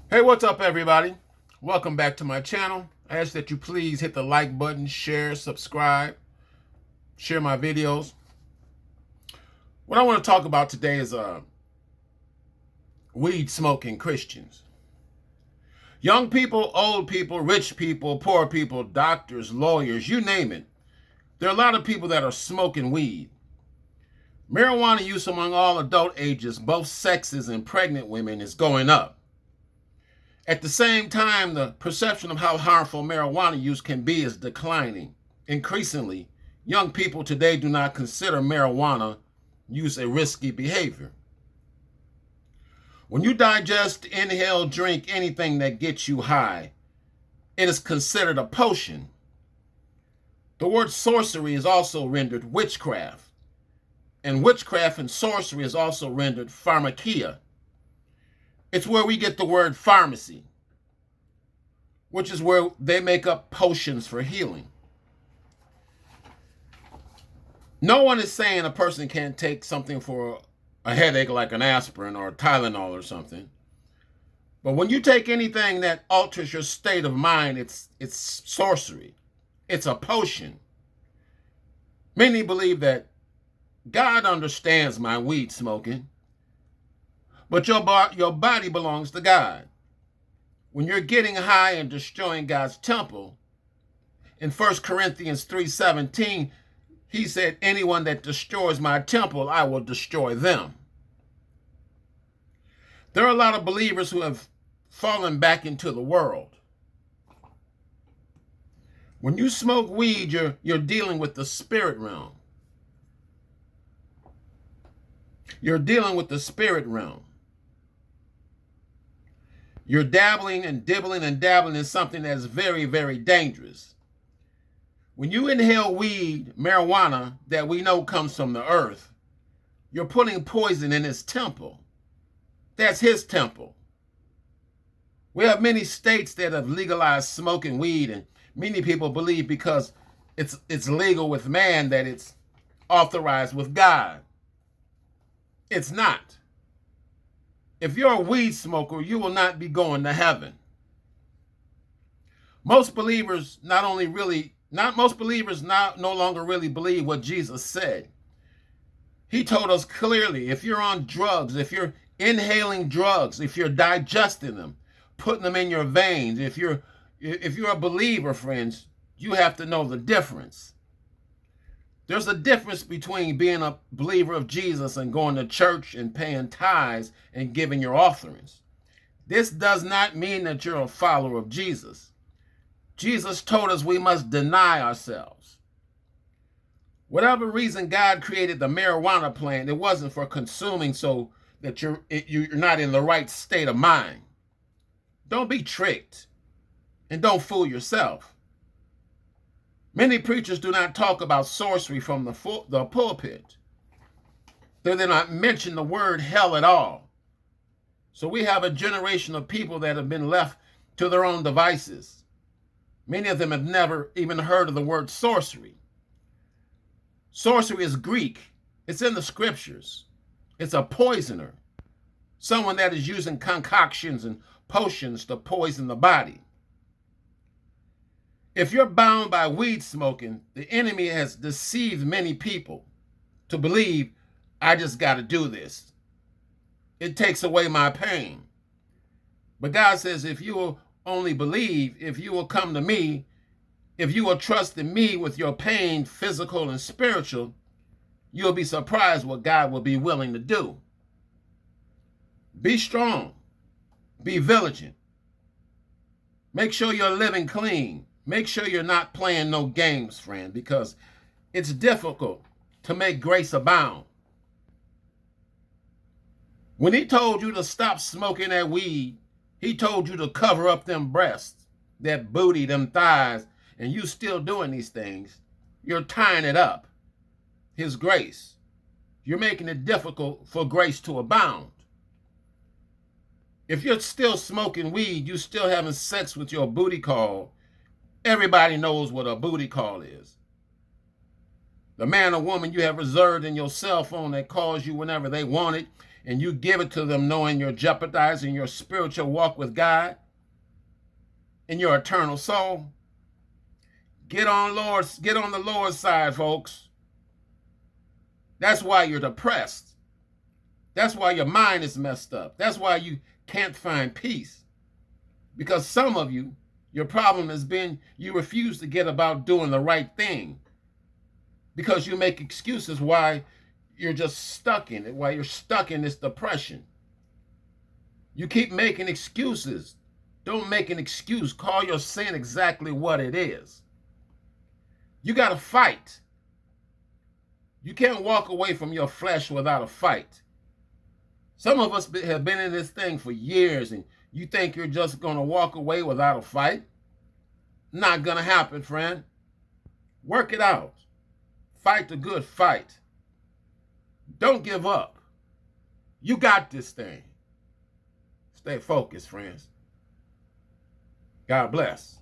Hey, what's up, everybody? Welcome back to my channel. I ask that you please hit the like button, share, subscribe, share my videos. What I want to talk about today is weed smoking Christians. Young people, old people, rich people, poor people, doctors, lawyers, you name it. There are a lot of people that are smoking weed. Marijuana use among all adult ages, both sexes and pregnant women, is going up. At the same time, the perception of how harmful marijuana use can be is declining. Increasingly, young people today do not consider marijuana use a risky behavior. When you digest, inhale, drink anything that gets you high, it is considered a potion. The word sorcery is also rendered witchcraft, and witchcraft and sorcery is also rendered pharmakia. It's where we get the word pharmacy, which is where they make up potions for healing. No one is saying a person can't take something for a headache like an aspirin or a Tylenol or something. But when you take anything that alters your state of mind, it's sorcery. It's a potion. Many believe that God understands my weed smoking, but your body belongs to God. When you're getting high and destroying God's temple, in 1 Corinthians 3:17, he said, anyone that destroys my temple, I will destroy them. There are a lot of believers who have fallen back into the world. When you smoke weed, you're dealing with the spirit realm. You're dealing with the spirit realm. You're dabbling and dibbling and dabbling in something that's very, very dangerous. When you inhale weed, marijuana, that we know comes from the earth, you're putting poison in his temple. That's his temple. We have many states that have legalized smoking weed, and many people believe because it's legal with man that it's authorized with God. It's not. If you're a weed smoker, you will not be going to heaven. Most believers no longer really believe what Jesus said. He told us clearly, if you're on drugs, if you're inhaling drugs, if you're digesting them, putting them in your veins, if you're a believer, friends, you have to know the difference. There's a difference between being a believer of Jesus and going to church and paying tithes and giving your offerings. This does not mean that you're a follower of Jesus. Jesus told us we must deny ourselves. Whatever reason God created the marijuana plant, it wasn't for consuming so that you're not in the right state of mind. Don't be tricked and don't fool yourself. Many preachers do not talk about sorcery from the pulpit. They do not mention the word hell at all. So we have a generation of people that have been left to their own devices. Many of them have never even heard of the word sorcery. Sorcery is Greek. It's in the scriptures. It's a poisoner, someone that is using concoctions and potions to poison the body. If you're bound by weed smoking, the enemy has deceived many people to believe, I just got to do this. It takes away my pain. But God says, if you will only believe, if you will come to me, if you will trust in me with your pain, physical and spiritual, you'll be surprised what God will be willing to do. Be strong. Be vigilant. Make sure you're living clean. Make sure you're not playing no games, friend, because it's difficult to make grace abound. When he told you to stop smoking that weed, he told you to cover up them breasts, that booty, them thighs, and you still doing these things. You're tying it up. His grace. You're making it difficult for grace to abound. If you're still smoking weed, you still having sex with your booty call. Everybody knows what a booty call is. The man or woman you have reserved in your cell phone that calls you whenever they want it, and you give it to them knowing you're jeopardizing your spiritual walk with God and your eternal soul. Get on the Lord's side, folks. That's why you're depressed. That's why your mind is messed up. That's why you can't find peace. Because some of you, your problem has been you refuse to get about doing the right thing. Because you make excuses why you're just stuck in it, why you're stuck in this depression. You keep making excuses. Don't make an excuse. Call your sin exactly what it is. You got to fight. You can't walk away from your flesh without a fight. Some of us have been in this thing for years, and you think you're just going to walk away without a fight? Not going to happen, friend. Work it out. Fight the good fight. Don't give up. You got this thing. Stay focused, friends. God bless.